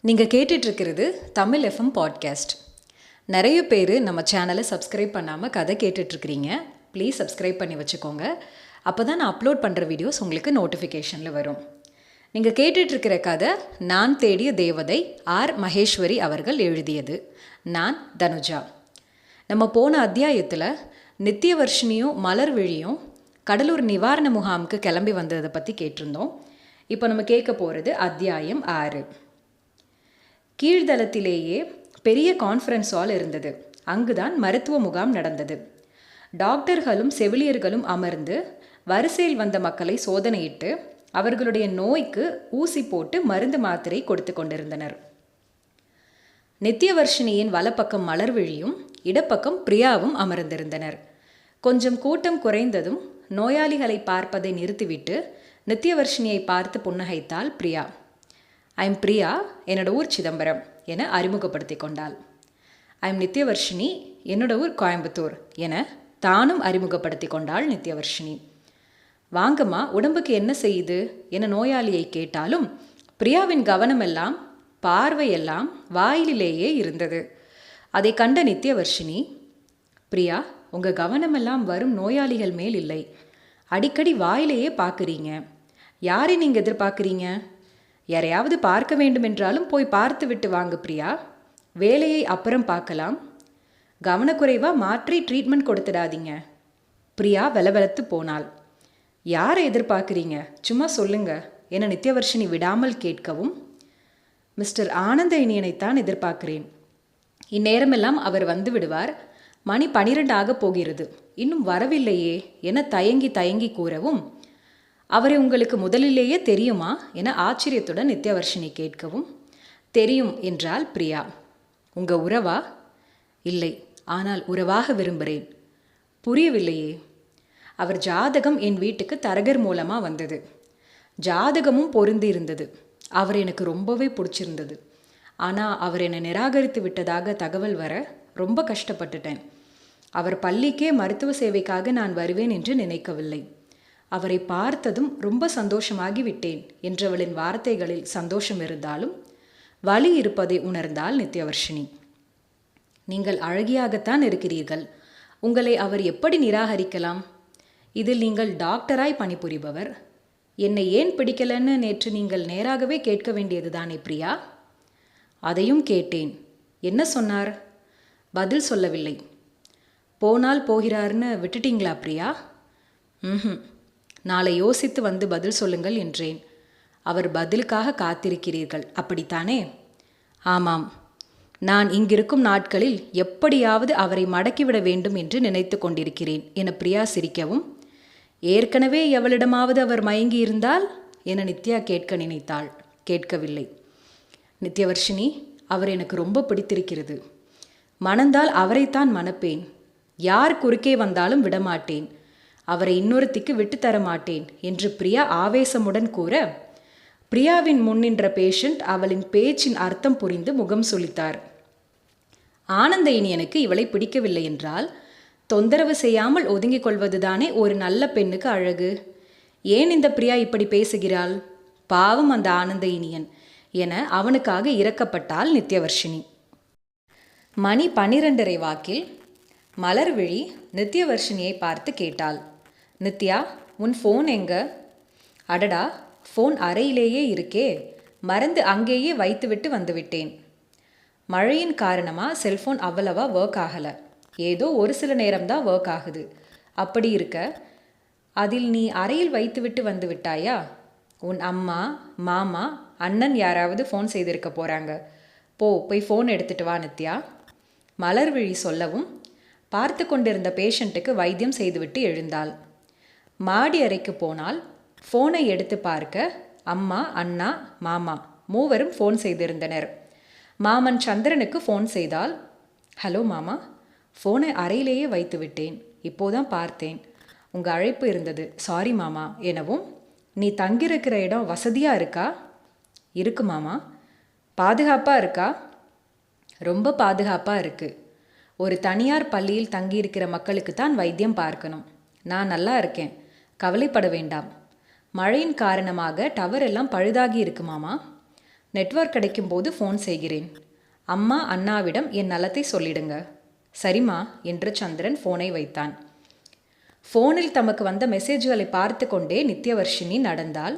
நீங்கள் கேட்டுட்ருக்கிறது Tamil FM podcast. நிறைய பேர் நம்ம சேனலை சப்ஸ்கிரைப் பண்ணாமல் கதை கேட்டுட்ருக்கிறீங்க. ப்ளீஸ் சப்ஸ்கிரைப் பண்ணி வச்சுக்கோங்க. அப்போ தான் நான் அப்லோட் பண்ணுற வீடியோஸ் உங்களுக்கு நோட்டிஃபிகேஷனில் வரும். நீங்கள் கேட்டுட்ருக்கிற கதை நான் தேடிய தேவதை ஆர் மகேஸ்வரி அவர்கள் எழுதியது. நான் தனுஜா. நம்ம போன அத்தியாயத்தில் நித்தியவர்ஷினியும் மலர்விழியும் கடலூர் நிவாரண முகாமுக்கு கிளம்பி வந்ததை பற்றி கேட்டிருந்தோம். இப்போ நம்ம கேட்க போகிறது அத்தியாயம் 6. கீழ்தளத்திலேயே பெரிய கான்ஃபரன்ஸ் ஹால் இருந்தது. அங்குதான் மருத்துவ முகாம் நடந்தது. டாக்டர்களும் செவிலியர்களும் அமர்ந்து வரிசையில் வந்த மக்களை சோதனையிட்டு அவர்களுடைய நோய்க்கு ஊசி போட்டு மருந்து மாத்திரை கொடுத்து கொண்டிருந்தனர். நித்தியவர்ஷினியின் வலப்பக்கம் மலர்விழியும் இடப்பக்கம் பிரியாவும் அமர்ந்திருந்தனர். கொஞ்சம் கூட்டம் குறைந்ததும் நோயாளிகளை பார்ப்பதை நிறுத்திவிட்டு நித்தியவர்ஷினியை பார்த்து புன்னகைத்தாள் பிரியா. ஐம் பிரியா, என்னோட ஊர் சிதம்பரம் என அறிமுகப்படுத்தி கொண்டாள். ஐம் நித்தியவர்ஷினி, என்னோட ஊர் கோயம்புத்தூர் என தானும் அறிமுகப்படுத்தி கொண்டாள் நித்தியவர்ஷினி. வாங்கம்மா, உடம்புக்கு என்ன செய்யுது என நோயாளியை கேட்டாலும் பிரியாவின் கவனமெல்லாம் பார்வையெல்லாம் வாயிலேயே இருந்தது. அதை கண்ட நித்தியவர்ஷினி, பிரியா, உங்கள் கவனமெல்லாம் வரும் நோயாளிகள் மேல் இல்லை, அடிக்கடி வாயிலேயே பார்க்குறீங்க. யாரை நீங்கள் எதிர்பார்க்குறீங்க? யாரையாவது பார்க்க வேண்டுமென்றாலும் போய் பார்த்து விட்டு வாங்க பிரியா. வேலையை அப்புறம் பார்க்கலாம். கவனக்குறைவாக மாற்றி ட்ரீட்மெண்ட் கொடுத்துடாதீங்க. பிரியா வெலவெலத்து போனாள். யாரை எதிர்பார்க்குறீங்க? சும்மா சொல்லுங்க என நித்தியவர்ஷினி விடாமல் கேட்கவும், மிஸ்டர் ஆனந்த இனியனைத்தான் எதிர்பார்க்கிறேன். இந்நேரமெல்லாம் அவர் வந்து விடுவார். மணி 12 ஆகப் போகிறது, இன்னும் வரவில்லையே என தயங்கி தயங்கி கூறவும், அவரை உங்களுக்கு முதலிலேயே தெரியுமா என ஆச்சரியத்துடன் நித்தியவர்ஷினி கேட்கவும், தெரியும் என்றாள் பிரியா. உங்க உறவா? இல்லை, ஆனால் உறவாக விரும்புகிறேன். புரியவில்லையே. அவர் ஜாதகம் என் வீட்டுக்கு தரகர் மூலமாக வந்தது. ஜாதகமும் பொருந்தி இருந்தது. அவர் எனக்கு ரொம்பவே பிடிச்சிருந்தது. ஆனால் அவர் என்னை நிராகரித்து விட்டதாக தகவல் வர ரொம்ப கஷ்டப்பட்டுட்டேன். அவர் பள்ளிக்கே மருத்துவ சேவைக்காக நான் வருவேன் என்று நினைக்கவில்லை. அவரை பார்த்ததும் ரொம்ப சந்தோஷமாகி விட்டேன் என்றவளின் வார்த்தைகளில் சந்தோஷம் இருந்தாலும் வலி இருப்பதை உணர்ந்தாள் நித்தியவர்ஷினி. நீங்கள் அழகியாகத்தான் இருக்கிறீர்கள். உங்களை அவர் எப்படி நிராகரிக்கலாம்? இதில் நீங்கள் டாக்டராய் பணிபுரிபவர். என்னை ஏன் பிடிக்கலன்னு நேற்று நீங்கள் நேராகவே கேட்க வேண்டியதுதானே பிரியா? அதையும் கேட்டேன். என்ன சொன்னார்? பதில் சொல்லவில்லை. போனால் போகிறார்னு விட்டுட்டீங்களா பிரியா? நாளை யோசித்து வந்து பதில் சொல்லுங்கள் என்றேன். அவர் பதிலுக்காக காத்திருக்கிறீர்கள், அப்படித்தானே? ஆமாம். நான் இங்கிருக்கும் நாட்களில் எப்படியாவது அவரை மடக்கிவிட வேண்டும் என்று நினைத்து கொண்டிருக்கிறேன் என பிரியா சிரிக்கவும், ஏற்கனவே எவளிடமாவது அவர் மயங்கி இருந்தால் என நித்யா கேட்க நினைத்தாள். கேட்கவில்லை. நித்தியவர்ஷினி, அவர் எனக்கு ரொம்ப பிடித்திருக்கிறது. மணந்தால் அவரைத்தான் மணப்பேன். யார் குறுக்கே வந்தாலும் விடமாட்டேன். அவரை இன்னொருத்திக்கு விட்டுத்தர மாட்டேன் என்று பிரியா ஆவேசமுடன் கூற, பிரியாவின் முன்னின்ற பேஷண்ட் அவளின் பேச்சின் அர்த்தம் புரிந்து முகம் சுளித்தார். ஆனந்த இனியனுக்கு இவளை பிடிக்கவில்லை என்றால் தொந்தரவு செய்யாமல் ஒதுங்கிக் கொள்வதுதானே ஒரு நல்ல பெண்ணுக்கு அழகு. ஏன் இந்த பிரியா இப்படி பேசுகிறாள்? பாவம் அந்த ஆனந்த இனியன் என அவனுக்காக இரக்கப்பட்டாள் நித்தியவர்ஷினி. மணி 12:30 வாக்கில் மலர்விழி நித்தியவர்ஷினியை பார்த்து கேட்டாள். நித்யா, உன் ஃபோன் எங்க? அடடா, ஃபோன் அறையிலேயே இருக்கே, மறந்து அங்கேயே வைத்துவிட்டு வந்துவிட்டேன். மழையின் காரணமாக செல்ஃபோன் அவ்வளவா ஒர்க் ஆகலை. ஏதோ ஒரு சில நேரம்தான் ஒர்க் ஆகுது. அப்படி இருக்க அதில் நீ அறையில் வைத்துவிட்டு வந்து விட்டாயா? உன் அம்மா, மாமா, அண்ணன் யாராவது ஃபோன் செய்திருக்க போகிறாங்க. போய் ஃபோன் எடுத்துட்டு வா நித்யா. மலர்விழி சொல்லவும் பார்த்து கொண்டிருந்த பேஷண்ட்டுக்கு வைத்தியம் செய்துவிட்டு எழுந்தாள். மாடி அறைக்கு போனால் ஃபோனை எடுத்து பார்க்க அம்மா, அண்ணா, மாமா மூவரும் ஃபோன் செய்திருந்தனர். மாமன் சந்திரனுக்கு ஃபோன் செய்தால், ஹலோ மாமா, ஃபோனை அறையிலேயே வைத்து விட்டேன், இப்போதான் பார்த்தேன், உங்கள் அழைப்பு இருந்தது, சாரி மாமா எனவும், நீ தங்கியிருக்கிற இடம் வசதியாக இருக்கா? இருக்கு மாமா. பாதுகாப்பாக இருக்கா? ரொம்ப பாதுகாப்பாக இருக்குது. ஒரு தனியார் பள்ளியில் தங்கியிருக்கிற மக்களுக்கு தான் வைத்தியம் பார்க்கணும். நான் நல்லா இருக்கேன், கவலைப்பட வேண்டாம். மழையின் காரணமாக டவர் எல்லாம் பழுதாகி இருக்கு மாமா. நெட்வொர்க் கிடைக்கும்போது ஃபோன் செய்கிறேன். அம்மா அண்ணாவிடம் என் நலத்தை சொல்லிடுங்க. சரிம்மா என்று சந்திரன் ஃபோனை வைத்தான். ஃபோனில் தமக்கு வந்த மெசேஜ்களை பார்த்து கொண்டே நித்யவர்ஷினி நடந்தாள்.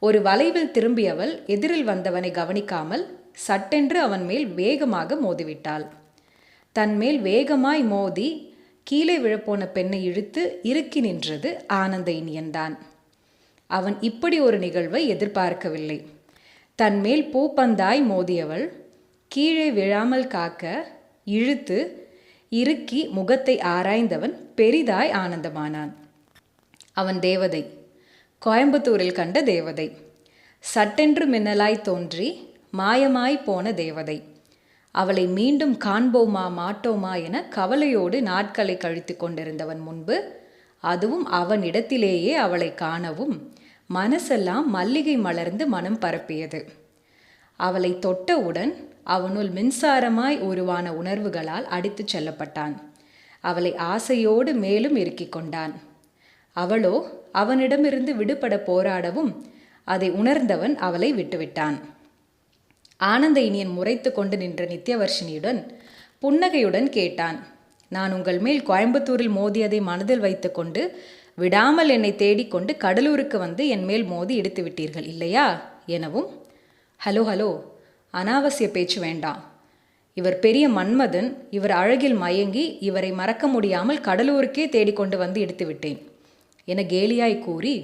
ஒரு வளைவில் திரும்பியவள் எதிரில் வந்தவனை கவனிக்காமல் சட்டென்று அவன் மேல் வேகமாக மோதிவிட்டாள். தன்மேல் வேகமாய் மோதி கீழே விழப்போன பெண்ணை இழுத்து இறுக்கி நின்றது ஆனந்த இனியன்தான். அவன் இப்படி ஒரு நிகழ்வை எதிர்பார்க்கவில்லை. தன்மேல் பூப்பந்தாய் மோதியவள் கீழே விழாமல் காக்க இழுத்து இறுக்கி முகத்தை ஆராய்ந்தவன் பெரிதாய் ஆனந்தமானான். அவன் தேவதை, கோயம்புத்தூரில் கண்ட தேவதை. சட்டென்று மின்னலாய் தோன்றி மாயமாய் போன தேவதை. அவளை மீண்டும் காண்போமா மாட்டோமா என கவலையோடு நாட்களை கழித்து கொண்டிருந்தவன் முன்பு, அதுவும் அவனிடத்திலேயே அவளை காணவும் மனசெல்லாம் மல்லிகை மலர்ந்து மனம் பரப்பியது. அவளை தொட்டவுடன் அவனுள் மின்சாரமாய் உருவான உணர்வுகளால் அடித்துச் செல்லப்பட்டான். அவளை ஆசையோடு மேலும் இறுக்கிக் கொண்டான். அவளோ அவனிடமிருந்து விடுபட போராடவும் அதை உணர்ந்தவன் அவளை விட்டுவிட்டான். ஆனந்த இனியன் முறைத்து கொண்டு நின்ற நித்யவர்ஷினியுடன் புன்னகையுடன் கேட்டான். நான் உங்கள் மேல் கோயம்புத்தூரில் மோதியதை மனதில் வைத்து கொண்டு விடாமல் என்னை தேடிக்கொண்டு கடலூருக்கு வந்து என் மேல் மோதி இடித்து விட்டீர்கள் இல்லையா எனவும், ஹலோ ஹலோ, அனாவசிய பேச்சு வேண்டாம். இவர் பெரிய மன்மதன். இவர் அழகில் மயங்கி இவரை மறக்க முடியாமல் கடலூருக்கே தேடிக்கொண்டு வந்து இடித்து விட்டேன் என கேலியாய் கூறி,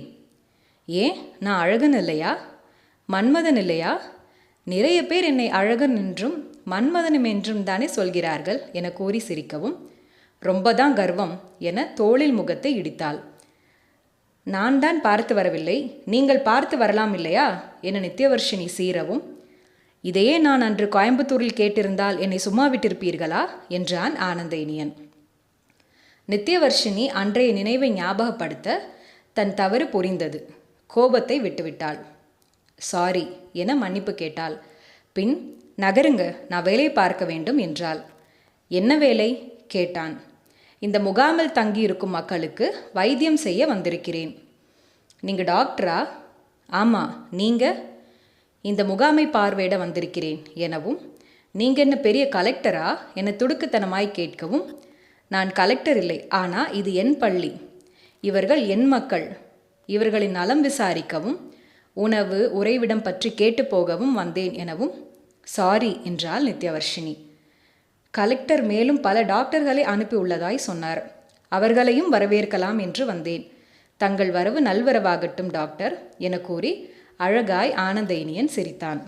ஏன் நான் அழகன் இல்லையா, மன்மதன் இல்லையா? நிறைய பேர் என்னை அழகன் என்றும் மன்மதனும் என்றும் தானே சொல்கிறார்கள் என கூறி சிரிக்கவும், ரொம்பதான் கர்வம் என தோளில் முகத்தை இடித்தாள். நான் தான் பார்த்து வரவில்லை, நீங்கள் பார்த்து வரலாம் இல்லையா என நித்யவர்ஷினி சீரவும், இதையே நான் அன்று கோயம்புத்தூரில் கேட்டிருந்தால் என்னை சும்மா விட்டிருப்பீர்களா என்றான் ஆனந்த இனியன். நித்யவர்ஷினி அன்றைய நினைவை ஞாபகப்படுத்த தன் தவறு புரிந்தது. கோபத்தை விட்டுவிட்டாள். சாரி என மன்னிப்பு கேட்டாள். பின் நகருங்க, நான் வேலை பார்க்க வேண்டும் என்றாள். என்ன வேலை கேட்டான். இந்த முகாமில் தங்கியிருக்கும் மக்களுக்கு வைத்தியம் செய்ய வந்திருக்கிறேன். நீங்கள் டாக்டரா? ஆமாம், நீங்கள்? இந்த முகாமை பார்வையிட வந்திருக்கிறேன் எனவும், நீங்கள் என்ன பெரிய கலெக்டரா என துடுக்குத்தனமாய் கேட்கவும், நான் கலெக்டர் இல்லை, ஆனால் இது என் பள்ளி, இவர்கள் என் மக்கள், இவர்களின் நலம் விசாரிக்கவும் உணவு உறைவிடம் பற்றி கேட்டு போகவும் வந்தேன் எனவும் சாரி என்றாள் நித்யவர்ஷினி. கலெக்டர் மேலும் பல டாக்டர்களை அனுப்பியுள்ளதாய் சொன்னார். அவர்களையும் வரவேற்கலாம் என்று வந்தேன். தங்கள் வரவு நல்வரவாகட்டும் டாக்டர் என கூறி அழகாய் ஆனந்த இனியன் சிரித்தான்.